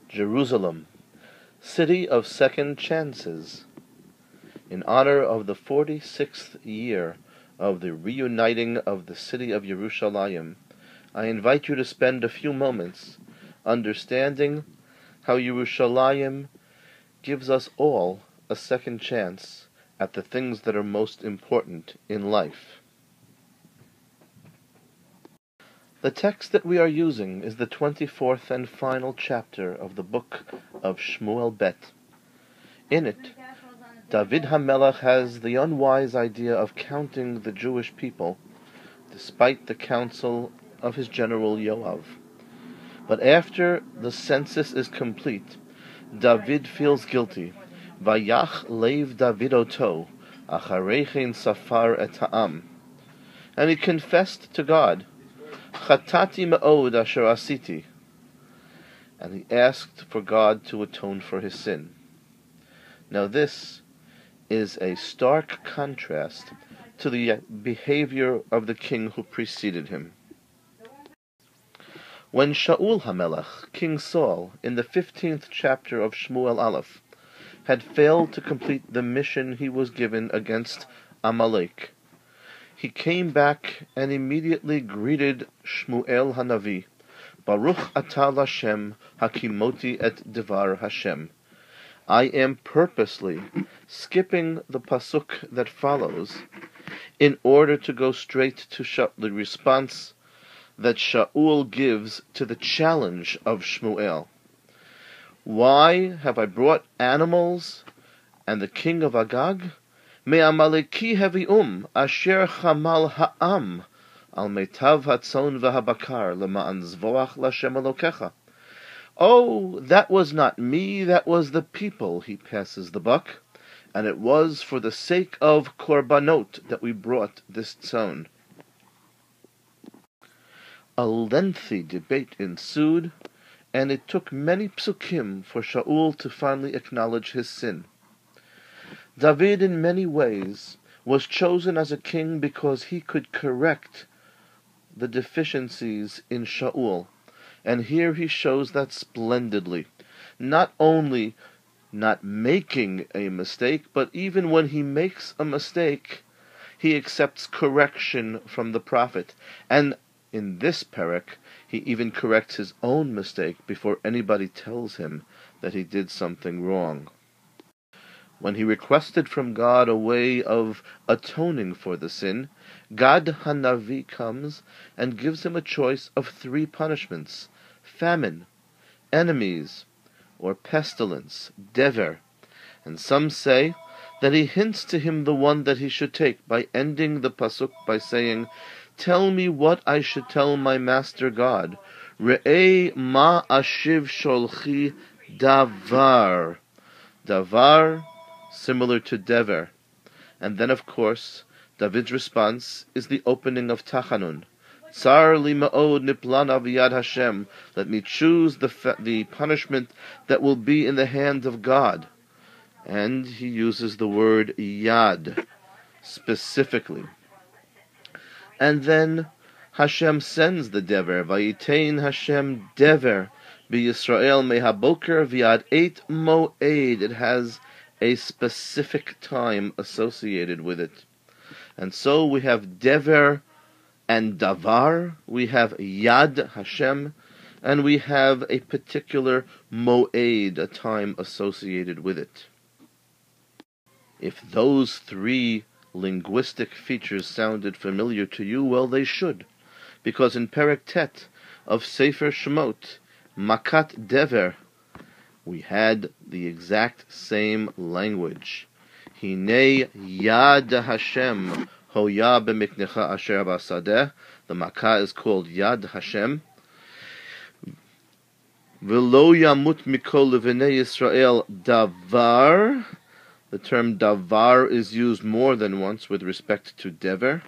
Jerusalem, city of second chances. In honor of the 46th year of the reuniting of the city of Yerushalayim, I invite you to spend a few moments understanding how Yerushalayim gives us all a second chance at the things that are most important in life. The text that we are using is the 24th and final chapter of the book of Shmuel Bet. In it, David HaMelech has the unwise idea of counting the Jewish people, despite the counsel of his general Yoav. But after the census is complete, David feels guilty. Vayach leiv David oto, acharechen safar et ha'am. And he confessed to God, Chatati me'od asher asiti. And he asked for God to atone for his sin. Now this is a stark contrast to the behavior of the king who preceded him. When Shaul HaMelech, King Saul, in the 15th chapter of Shmuel Aleph, had failed to complete the mission he was given against Amalek, he came back and immediately greeted Shmuel Hanavi, Baruch atah Hashem hakimoti et devar Hashem. I am purposely skipping the pasuk that follows in order to go straight to the response that Shaul gives to the challenge of Shmuel. Why have I brought animals and the king of Agag? Me'amaleki hevi'um asher chamal ha'am al meitav hatzon v'habakar lema'an zvoach l'Hashem Elokecha. Oh, that was not me, that was the people, he passes the buck, and it was for the sake of korbanot that we brought this tzon. A lengthy debate ensued, and it took many psukim for Shaul to finally acknowledge his sin. David, in many ways, was chosen as a king because he could correct the deficiencies in Shaul, and here he shows that splendidly, not only not making a mistake, but even when he makes a mistake, he accepts correction from the prophet, and in this parak, he even corrects his own mistake before anybody tells him that he did something wrong. When he requested from God a way of atoning for the sin, Gad Hanavi comes and gives him a choice of 3 punishments: famine, enemies, or pestilence, dever. And some say that he hints to him the one that he should take by ending the pasuk by saying, Tell me what I should tell my master God. Re'ei ma ashiv sholchi davar. Davar, similar to dever. And then, of course, David's response is the opening of Tachanun. Tsar li ma'od niplana v'yad Hashem. Let me choose the punishment that will be in the hand of God. And he uses the word yad specifically. And then Hashem sends the dever. Vayitein Hashem dever b'Yisrael mehaboker v'yad 8 mo'ed. It has a specific time associated with it. And so we have dever and davar, we have yad Hashem, and we have a particular mo'ed, a time associated with it. If those 3 linguistic features sounded familiar to you, well, they should, because in Perek Tet of Sefer Shemot, Makat Dever, we had the exact same language. Hinei Yad Hashem Hoya b'miknecha asher b'sadeh. The Makkah is called Yad Hashem. V'lo yamut mikol levinei Yisrael davar. The term davar is used more than once with respect to dever,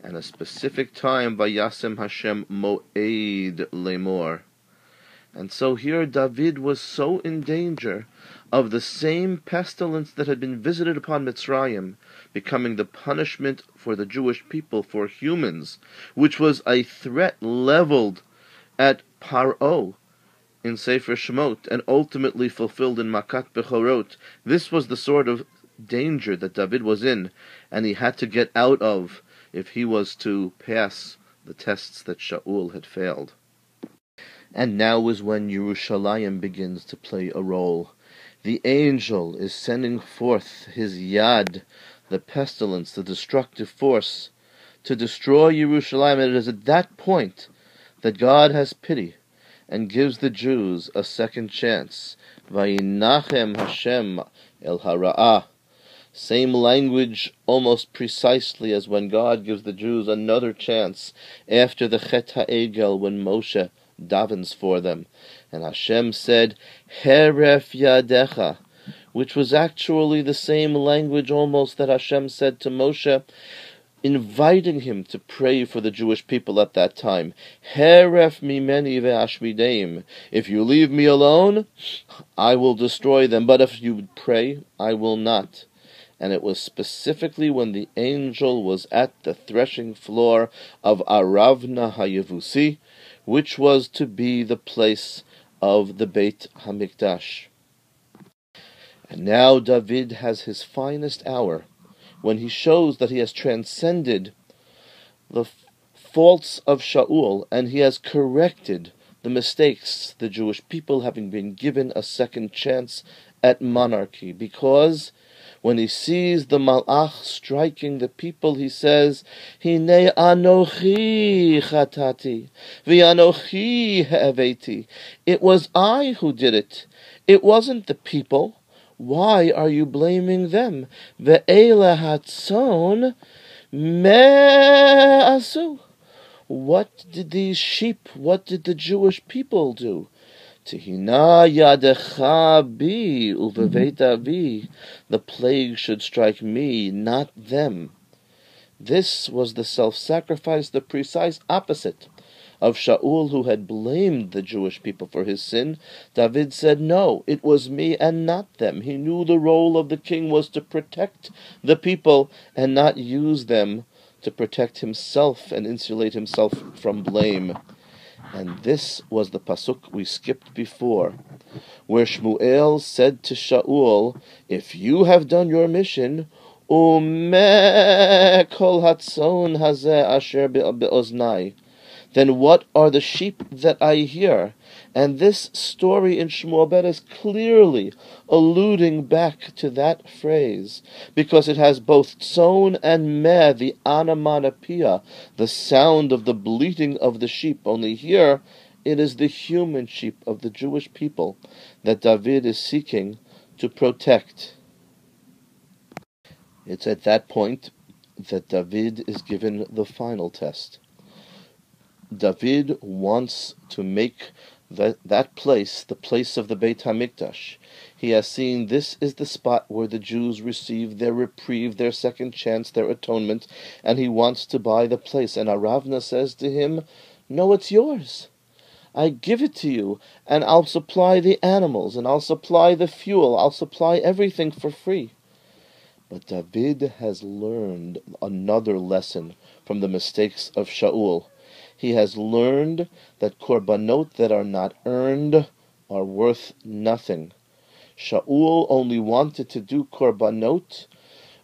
and a specific time vayasem Hashem mo'ed lemor. And so here David was so in danger of the same pestilence that had been visited upon Mitzrayim becoming the punishment for the Jewish people, for humans, which was a threat leveled at Paro, in Sefer Shemot and ultimately fulfilled in Makat Bechorot. This was the sort of danger that David was in, and he had to get out of if he was to pass the tests that Shaul had failed. And now is when Yerushalayim begins to play a role. The angel is sending forth his yad, the pestilence, the destructive force, to destroy Yerushalayim. And it is at that point that God has pity and gives the Jews a second chance. Vayinachem Hashem el hara'ah. Same language almost precisely as when God gives the Jews another chance after the Chet HaEgel, when Moshe davens for them. And Hashem said, Heref Yadecha, which was actually the same language almost that Hashem said to Moshe, inviting him to pray for the Jewish people at that time. Heref mimeni ve'ashmideim. If you leave me alone, I will destroy them. But if you pray, I will not. And it was specifically when the angel was at the threshing floor of Aravna HaYevusi, which was to be the place of the Beit HaMikdash. And now David has his finest hour, when he shows that he has transcended the faults of Shaul, and he has corrected the mistakes, the Jewish people having been given a second chance at monarchy. Because when he sees the Malach striking the people, he says, Hinei anochi chatati, v'anochi he'aveti. It was I who did it. It wasn't the people. Why are you blaming them? Ve'ele hatzon me'asu. What did these sheep, what did the Jewish people do? Tihina yadecha bi uveveit avi. The plague should strike me, not them. This was the self-sacrifice, the precise opposite of Shaul, who had blamed the Jewish people for his sin. David said, no, it was me and not them. He knew the role of the king was to protect the people and not use them to protect himself and insulate himself from blame. And this was the pasuk we skipped before, where Shmuel said to Shaul, if you have done your mission, umeh kol hatzon hazeh asher be'oznai, then what are the sheep that I hear? And this story in Shmuel Bet is clearly alluding back to that phrase, because it has both tzon and meh, the onomatopoeia, the sound of the bleating of the sheep. Only here, it is the human sheep of the Jewish people that David is seeking to protect. It's at that point that David is given the final test. David wants to make that place the place of the Beit HaMikdash. He has seen this is the spot where the Jews receive their reprieve, their second chance, their atonement, and he wants to buy the place. And Aravna says to him, no, it's yours. I give it to you, and I'll supply the animals, and I'll supply the fuel, I'll supply everything for free. But David has learned another lesson from the mistakes of Shaul. He has learned that korbanot that are not earned are worth nothing. Shaul only wanted to do korbanot,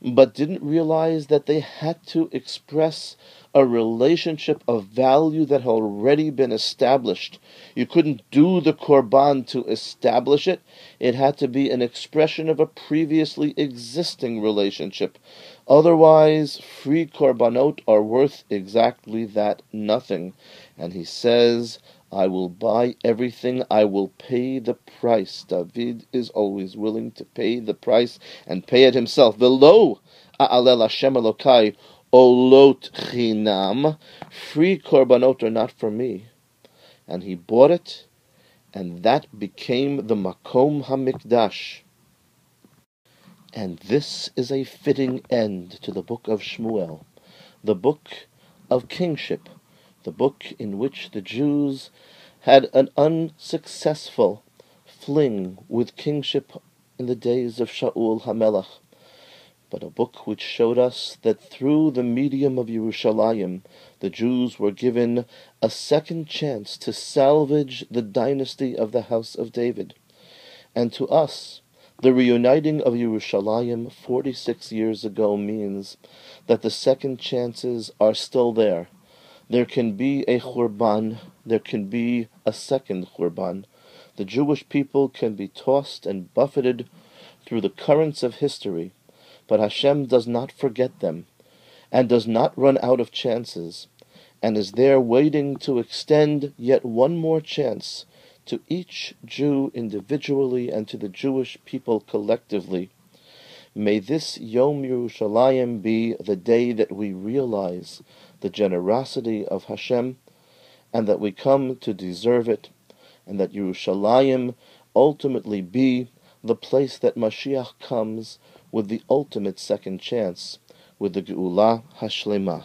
but didn't realize that they had to express a relationship of value that had already been established. You couldn't do the korban to establish it. It had to be an expression of a previously existing relationship. Otherwise, free korbanot are worth exactly that, nothing. And he says, I will buy everything, I will pay the price. David is always willing to pay the price and pay it himself. Velo a'alel Hashem Elokai olot chinam. Free korbanot are not for me. And he bought it, and that became the Makom HaMikdash. And this is a fitting end to the book of Shmuel, the book of kingship, the book in which the Jews had an unsuccessful fling with kingship in the days of Shaul HaMelech. but a book which showed us that through the medium of Yerushalayim, the Jews were given a second chance to salvage the dynasty of the house of David. And to us, the reuniting of Yerushalayim 46 years ago means that the second chances are still there. There can be a Churban, there can be a second Churban. The Jewish people can be tossed and buffeted through the currents of history, but Hashem does not forget them, and does not run out of chances, and is there waiting to extend yet one more chance to each Jew individually and to the Jewish people collectively. May this Yom Yerushalaim be the day that we realize the generosity of Hashem, and that we come to deserve it, and that Yerushalayim ultimately be the place that Mashiach comes with the ultimate second chance, with the Geula Hashlema.